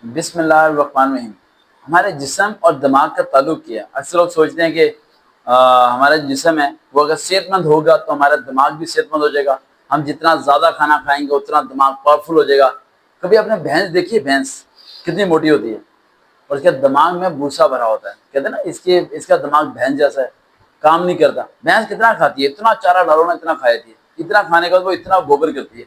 بسم اللہ الرحمن الرحیم۔ ہمارے جسم اور دماغ کا تعلق کیا ہے۔ اکثر لوگ سوچتے ہیں کہ ہمارا جسم ہے وہ اگر صحت مند ہوگا تو ہمارا دماغ بھی صحت مند ہو جائے گا، ہم جتنا زیادہ کھانا کھائیں گے اتنا دماغ پاورفل ہو جائے گا۔ کبھی آپ نے بھینس دیکھی ہے؟ بھینس کتنی موٹی ہوتی ہے اور اس کے دماغ میں بھوسا بھرا ہوتا ہے، کہتے ہیں نا اس کا دماغ بھینس جیسا ہے، کام نہیں کرتا۔ بھینس کتنا کھاتی ہے؟ اتنا چارہ ڈالو نا اتنا کھا جاتی ہے، اتنا کھانے کے بعد وہ اتنا گوبر کرتی ہے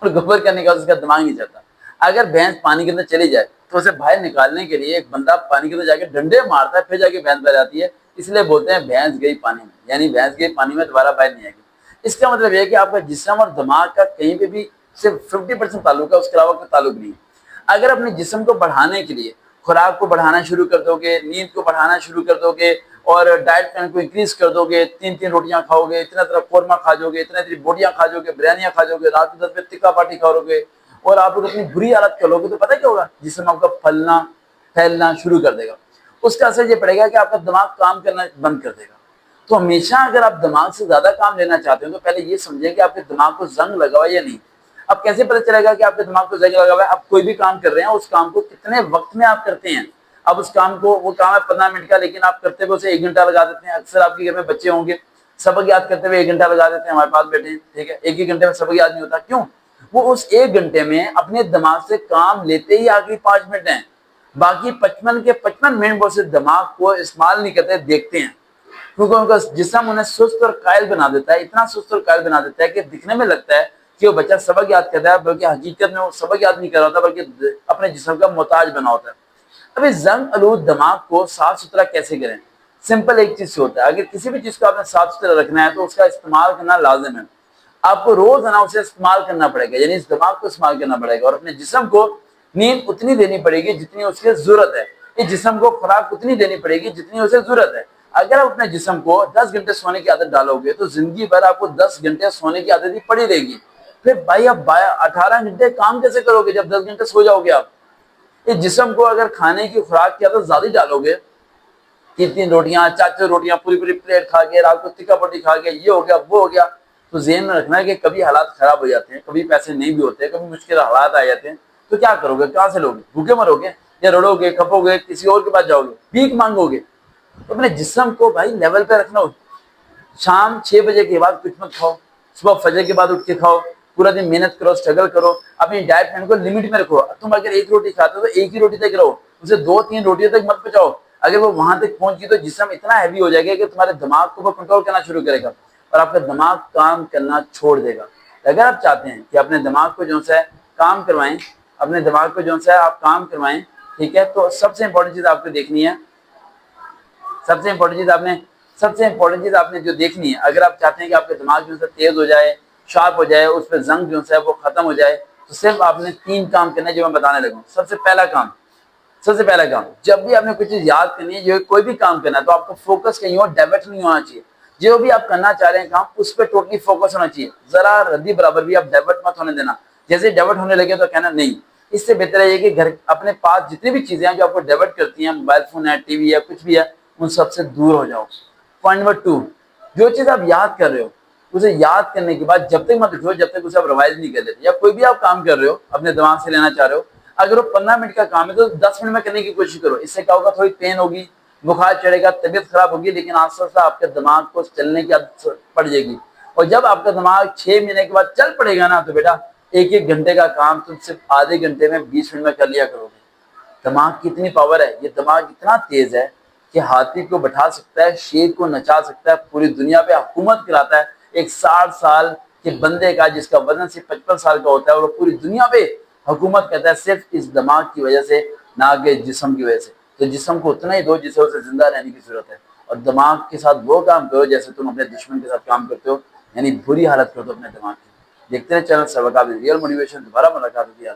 اور گوبر کرنے کے بعد اس کا دماغ نہیں چلتا۔ اگر بھینس پانی کے اندر چلی جائے تو اسے باہر نکالنے کے لیے ایک بندہ پانی کے اندر جا کے ڈنڈے مارتا ہے، پھر جا کے بھینس باہر آتی ہے۔ اس لیے بولتے ہیں بھینس گئی پانی میں، یعنی بھینس گئی پانی میں دوبارہ باہر نہیں آئے گی۔ اس کا مطلب یہ ہے کہ آپ کا جسم اور دماغ کا کہیں پہ بھی صرف 50% تعلق ہے، اس کے علاوہ کوئی تعلق نہیں ہے۔ اگر اپنے جسم کو بڑھانے کے لیے خوراک کو بڑھانا شروع کر دو گے، نیند کو بڑھانا شروع کر دو گے اور ڈائٹ پلان کو انکریز کر دو گے، 3 روٹیاں کھاؤ گے، اتنا طرح قورمہ کھا جاؤ گے، اتنا بوٹیاں کھا جاؤ گے، بریانیاں کھا جاؤ گے، رات کو 10 بجے ٹکا پارٹی کھاؤ گے اور آپ لوگ اپنی بری حالت کر لو گے، تو پتہ کیا ہوگا؟ جسم آپ کا پھیلنا شروع کر دے گا۔ اس کا اثر یہ پڑے گا کہ آپ کا دماغ کام کرنا بند کر دے گا۔ تو ہمیشہ اگر آپ دماغ سے زیادہ کام لینا چاہتے ہیں تو پہلے یہ سمجھیں کہ آپ کے دماغ کو زنگ لگا ہوا یا نہیں۔ اب کیسے پتہ چلے گا کہ آپ کے دماغ کو زنگ لگا ہوا ہے؟ آپ کوئی بھی کام کر رہے ہیں، اس کام کو کتنے وقت میں آپ کرتے ہیں۔ اب اس کام کو، وہ کام ہے 15 منٹ کا، لیکن آپ کرتے ہوئے اسے 1 گھنٹہ لگا دیتے ہیں۔ اکثر آپ کے گھر میں بچے ہوں گے، سبق یاد کرتے ہوئے 1 گھنٹہ لگا دیتے ہیں، ہمارے پاس بیٹھے ہیں، ٹھیک ہے، 1 ہی گھنٹے میں سبق یاد نہیں ہوتا۔ کیوں؟ وہ اس 1 گھنٹے میں اپنے دماغ سے کام لیتے ہی آخری 5 منٹ ہیں، باقی 55 کے 55 منٹ وہ صرف دماغ کو استعمال نہیں کرتے، دیکھتے ہیں، کیونکہ ان کا جسم انہیں سست اور قائل بنا دیتا ہے، اتنا سست اور قائل بنا دیتا ہے کہ دکھنے میں لگتا ہے کہ وہ بچہ سبق یاد کر رہا ہے، بلکہ حقیقت میں وہ سبق یاد نہیں کر رہا ہوتا، بلکہ اپنے جسم کا محتاج بنا ہوتا ہے۔ ابھی زنگ آلود دماغ کو صاف ستھرا کیسے کریں؟ سمپل ایک چیز سے ہوتا ہے۔ اگر کسی بھی چیز کو آپ نے صاف ستھرا رکھنا ہے تو اس کا استعمال کرنا لازم ہے۔ آپ کو روزانہ اسے استعمال کرنا پڑے گا، یعنی اس دماغ کو استعمال کرنا پڑے گا، اور اپنے جسم کو نیند اتنی دینی پڑے گی جتنی اس کی ضرورت ہے۔ اس جسم کو خوراک اتنی دینی پڑے گی جتنی اسے ضرورت ہے۔ اگر آپ اپنے جسم کو 10 گھنٹے سونے کی عادت ڈالو گے تو زندگی بھر آپ کو 10 گھنٹے سونے کی عادت ہی پڑی رہے گی۔ پھر بھائی آپ 18 گھنٹے کام کیسے کرو گے جب 10 گھنٹے سو جاؤ گے آپ؟ اس جسم کو اگر کھانے کی خوراک کی عادت زیادہ ڈالو گے، 3 روٹیاں 4 روٹیاں پوری پوری پلیٹ کھا کے، رات کو ٹکا پٹی کھا کے، یہ ہو گیا وہ ہو گیا، تو ذہن میں رکھنا ہے کہ کبھی حالات خراب ہو جاتے ہیں، کبھی پیسے نہیں بھی ہوتے، کبھی مشکل حالات آ جاتے ہیں، تو کیا کرو گے؟ کہاں سے لوگے؟ بھوکے مرو گے یا رڑو گے، کھپو گے، کسی اور کے پاس جاؤ گے، بھیک مانگو گے؟ تو اپنے جسم کو بھائی لیول پہ رکھنا ہو۔ شام 6 بجے کے بعد کچھ مت کھاؤ، صبح فجر کے بعد اٹھ کے کھاؤ، پورا دن محنت کرو، اسٹرگل کرو، اپنی ڈائٹ پلان کو لمٹ میں رکھو۔ تم اگر 1 روٹی کھاتے ہو تو 1 ہی روٹی تک رہو، اسے 2-3 روٹیوں تک مت پچاؤ۔ اگر وہ وہاں تک پہنچ گئی تو جسم اتنا ہیوی ہو جائے گا کہ تمہارے دماغ کو وہ کنٹرول کرنا شروع کرے گا اور آپ کا دماغ کام کرنا چھوڑ دے گا۔ اگر آپ چاہتے ہیں کہ اپنے دماغ کو جو ہے کام کروائیں، اپنے دماغ کو جو ہے آپ کام کروائیں، ٹھیک ہے، تو سب سے امپورٹنٹ چیز آپ کو دیکھنی ہے، سب سے امپورٹنٹ چیز آپ نے جو دیکھنی ہے، اگر آپ چاہتے ہیں کہ آپ کا دماغ جو ہے تیز ہو جائے، شارپ ہو جائے، اس پہ زنگ جو ہے وہ ختم ہو جائے، تو صرف آپ نے 3 کام کرنے جو میں بتانے لگا ہوں۔ سب سے پہلا کام، جب بھی آپ نے کوئی چیز یاد کرنی ہے، جو کوئی بھی کام کرنا ہے، تو آپ کو فوکس کہیں اور ڈائیورٹ نہیں ہونا چاہیے۔ جو بھی آپ کرنا چاہ رہے ہیں کام، اس پہ ٹوٹلی فوکس ہونا چاہیے، ذرا ردی برابر بھی آپ ڈائیورٹ مت ہونے دینا۔ جیسے ڈائیورٹ ہونے لگے تو کہنا نہیں۔ اس سے بہتر ہے یہ کہ گھر اپنے پاس جتنی بھی چیزیں ہیں جو آپ کو ڈائیورٹ کرتی ہیں، موبائل فون ہے، ٹی وی ہے، کچھ بھی ہے، ان سب سے دور ہو جاؤ۔ پوائنٹ نمبر 2، جو چیز آپ یاد کر رہے ہو اسے یاد کرنے کے بعد جب تک مت اٹھو جب تک اسے آپ ریوائز نہیں کر لیتے، یا کوئی بھی آپ کام کر رہے ہو اپنے دماغ سے لینا چاہ رہے ہو، اگر وہ 15 منٹ کا کام ہے تو 10 منٹ میں کرنے کی کوشش کرو۔ اس سے کیا ہوگا؟ تھوڑی پین ہوگی، بخار چڑھے گا، طبیعت خراب ہوگی، لیکن آہستہ آہستہ آپ کے دماغ کو چلنے کی عادت پڑ جائے گی، اور جب آپ کا دماغ 6 مہینے کے بعد چل پڑے گا نا، تو بیٹا 1 گھنٹے کا کام تم صرف آدھے گھنٹے میں 20 منٹ میں کر لیا کرو گے۔ دماغ کی اتنی پاور ہے، یہ دماغ اتنا تیز ہے کہ ہاتھی کو بٹھا سکتا ہے، شیر کو نچا سکتا ہے، پوری دنیا پہ حکومت کراتا ہے۔ ایک 60 سال کے بندے کا جس کا وزن صرف 55 سال کا ہوتا ہے، اور پوری دنیا پہ حکومت کرتا ہے صرف اس دماغ کی وجہ سے، نہ کہ جسم کی وجہ سے۔ تو جسم کو اتنا ہی دو جسے اسے زندہ رہنے کی ضرورت ہے، اور دماغ کے ساتھ وہ کام کرو جیسے تم اپنے دشمن کے ساتھ کام کرتے ہو، یعنی بری حالت کر دو اپنے دماغ کی۔ دیکھتے ہیں چینل سبق ریئل موٹیویشن، دوبارہ ملاقات ہوگی۔